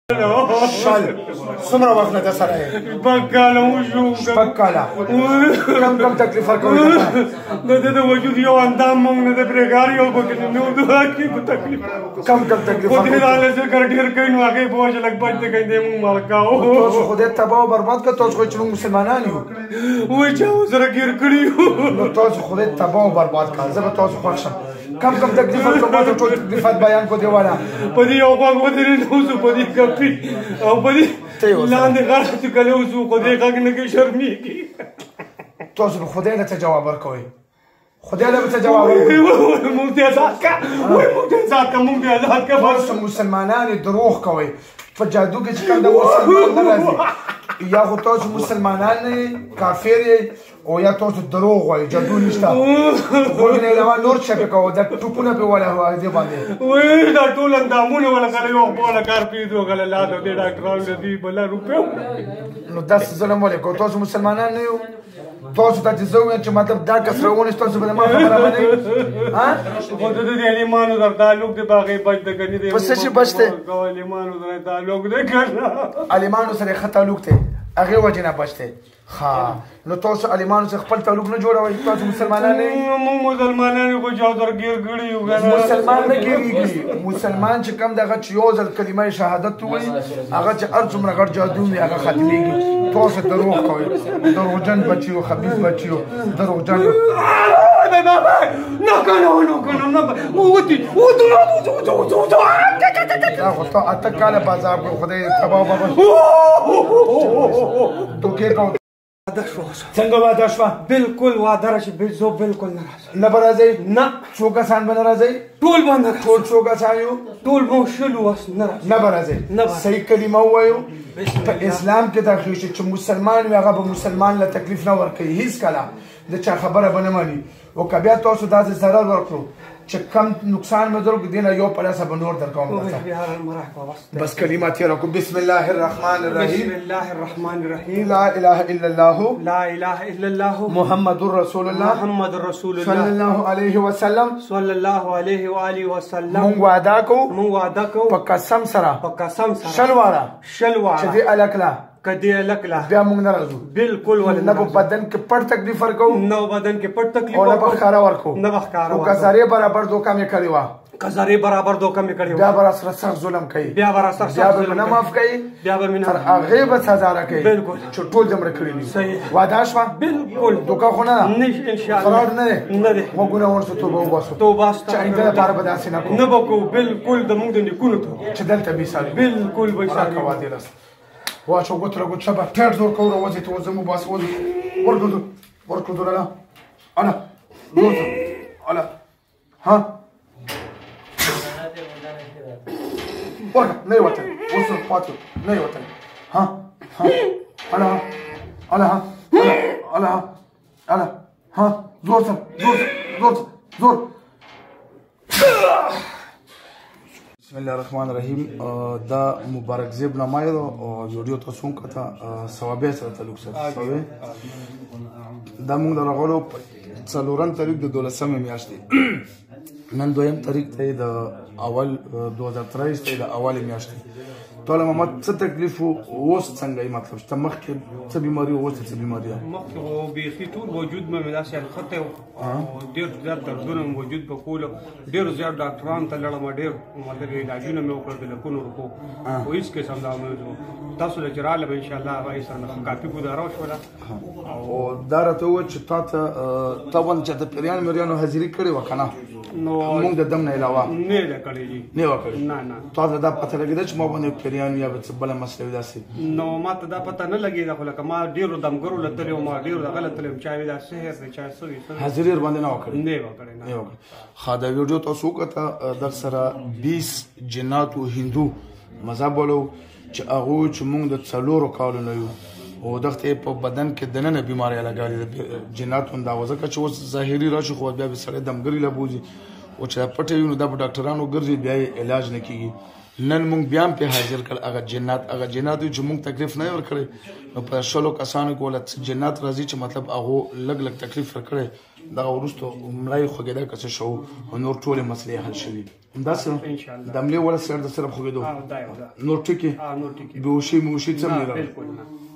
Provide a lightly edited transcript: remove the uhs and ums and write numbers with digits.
شل څومره وخت نه سره یې؟ شپږ کاله وشو. شپږ کاله. کم تکلیف ورکوي؟ د ده د وجود یو اندام موږ نه د برېګار یو پکې نه و دعا کې په تکلیف. کم تکلیف خو دې راله ذکر ډېر کوي نو هغې په وجه لږ بچ دی کوي دی موږ مالکاو. تاسو خدای تباه و برباد کړ. تاسو خو چې موږ مسلمانان یو. وایي چې ورسره ګیر کړي یو. نو تاسو خدای تباه و برباد کړ. زه به تاسو خوښ شم. کم تکلیف ورکوم. ما ته ټول تکلیفات بیان کو دیواله. په دې یو غوږ ودرېد اوسو په دې کپي او په دې لاندې غاړه چې کله اوسو خو دې غږ نه کوي شرمېږي. تاسو به خدای له څه جواب ورکوئ؟ خدای له به څه جواب ورکوئ؟ موږ دې ازاد کړه. وایي موږ دې ازاد کړه. موږ دې ازاد کړه. تاسو مسلمانان دروغ کوئ. په جادو کې چې کوم د مسلمان نه راځي یا خو تاسو مسلمانان نه کافر یې او یا تاسو دروغ وایي. جادو نشته. غوږ نه علاوه نور څه پې کوو. دا ټوپونه پې وله دې باندې وایي دا ټول اندامونه وله کله یو بله کار پرېږدو کله لاده دې ډاکټرانو د دې بله روپیو. نو داسې ظلم ولې کوو؟ تاسو مسلمانان نه یو. تاسو ته چې زه ووایم چې مطلب دا کس راونیست تاسو به د ما خبره منئ؟ خو د ده د علیمانو سره تعلق دی په هغې بچ دی که نه دی. په څه شي بچ دی؟ علیمانو سره تعلق دی که نه. علیمانو سره ښه تعلق دی. هغې وجې نه بچ دی. ښه نو تاسو علیمانو سره خپل تعلق نه جوړوئ؟ تاسو مسلمانان نه یئ؟ موږ مسلمانان یو خو چاودر ګیر کړي یو که نه. مسلمان نه ګیرېږي. مسلمان چې کوم دغه چې یو ځل کلمه شهادت ووایي هغه چې هر څومره غټ جادو وي هغه ختمېږي. تاسو دروغ کوئ. دروغجن بچي یو. خبیث بچي یو. دروغجن یو. نه کنه نه کنه نه ووتي دا خو تا اته کاله بازار کړو. خدای تباه بابا دوکې کوو. واده شو. څنګه واده شوه؟ بالکل واده راشي. زه بالکل نه راځم. نه به راځئ؟ نه. څو کسان به نه راځئ؟ ټول به نه راځم. ټول څو کسان یو؟ ټول مو شلو اوس نه راځم. نه به راځئ. صحیح کلمه ووایو. په اسلام کې داخل شي چې مسلمان وي هغه به مسلمان له تکلیف نه ورکوي هېڅ کله. د چا خبره به نه مني. او که بیا تاسو داسې ضرر ورکړو چې کم نقصان مې درکړو دې نه یو پیسه به نور درکوم. بس کلمه تېره کړو. بسم الله الرحمن الرحیم. بسم الله الرحمن الرحیم. لا اله الا الله. لا اله الا الله. محمد رسول الله. محمد رسول الله. صلی الله علیه وسلم. صلی الله علیه و آله وسلم. مونږ وعده کوو. مونږ وعده کوو. په قسم سره. په قسم سره. شل واره. شل واره. چې دې الکله. که دې الکله. بیا مونږ نه راځو. بالکل ولې نه په بدن کې پټ تکلیف ورکوو. نه بدن کې پټ تکلیف او نه به ښکاره ورکوو. نه به ښکاره ورکوو. که زرې برابر دوکه مې کړې وه. که زرې برابر دوکه مې کړې وه. بیا به راسره سخت ظلم کوي. بیا به راسره بیا به مې نه معاف کوي. بیا به مې نه. تر هغې به سزا راکوي. بالکل. چې ټول دې مړه کړي دي. صحیح. واده شوه؟ بالکل. دوکه خو نه ده؟ انشاءالله. فراډ نه دی؟ نه دی. غوږونه ونیسو توبه وباسو. توبه چې آینده لپاره به داسې نه کوو. نه به کوو. بالکل د موږ د نیکونو ته چې دلته بې ساري. بالکل به ساري. راکه وعدې لس واچو ګوت له ګوت شبه ټیټ زور کوو راوځي ته وځم وباسو وځو ورکړو ورکړو لاله انا زور انا ها ورکه نه وته وسو پاتو نه وته ها ها انا انا انا انا ها زور زور زور زور بسم الله الرحمن الرحیم. دا مبارک زیب نامه ده او ویډیو تاسو هم کته ثوابه سره تعلق ساتي. دا موږ راغلو څلورم تاریخ د 12مې میاشتې. نن دویم تاریخ ته د اول 2023 ته د اولې میاشتې. ټول محمد څه تکلیف اوس څنګه یې مطلب چې مخکې څه بیماري اوس څه بیماري مخکې خو بیخي ټول وجود مې داسې الخطه او ډېر زیات دردونه مې وجود په کولو. ډېر زیات ډاکټرانو ته لاړم. ډېر مطلب علاجونه مې وکړل د لکونو روپو خو هېڅ قسم دا نه و. تاسو له چې راغلم انشاءالله هغه سره کافي ګزاره وشوله. او دا راته وویل چې تا ته طبعا چې د پیریانو میریانو حاضري کړې وه که نه؟ نو موږ د دم نه علاوه نه ده کړې دي. نه وه کړې؟ نه نه. تا ته دا پته لګېده چې ما باندې پیریان یا به څه بله مسله وي داسې؟ نو ما ته دا پته نه لګېده خو لکه ما ډېرو دمګرو له تللی وم. ما ډېرو دغه له تللی وم. چا وي دا سحر دی چا څه وي حاضري ورباندې نه وه کړې؟ نه وه کړې. نه وه کړې. ښه دا ویډیو تاسو وکته در سره 20 جناتو هندو مذهب ولو چې هغوی چې موږ د 4 کالو نه یو او دغه په بدن کې دننه بیماری لګالي د جناتو دا وځکه چې اوس ظاهري راشي خو بیا به سړی دمګري له بوځي او چې پټه وي نو دا په ډاکټرانو ګرځي بیا علاج نه کیږي. نن مونږ بیا هم پې حاضر کړ هغه جنات چې مونږ تکلیف نه ورکړی نو په 16 کسانو کې ولې جنات راځي چې مطلب هغه لږ تکلیف ورکړی دغه وروسته مړی خوږېده که څه شو او نور ټولې مسلې حل شوي همداسې د حملې وړه سر د سره خوږېدو نور ټکي بېهوشي موشي څه هم نه راغلی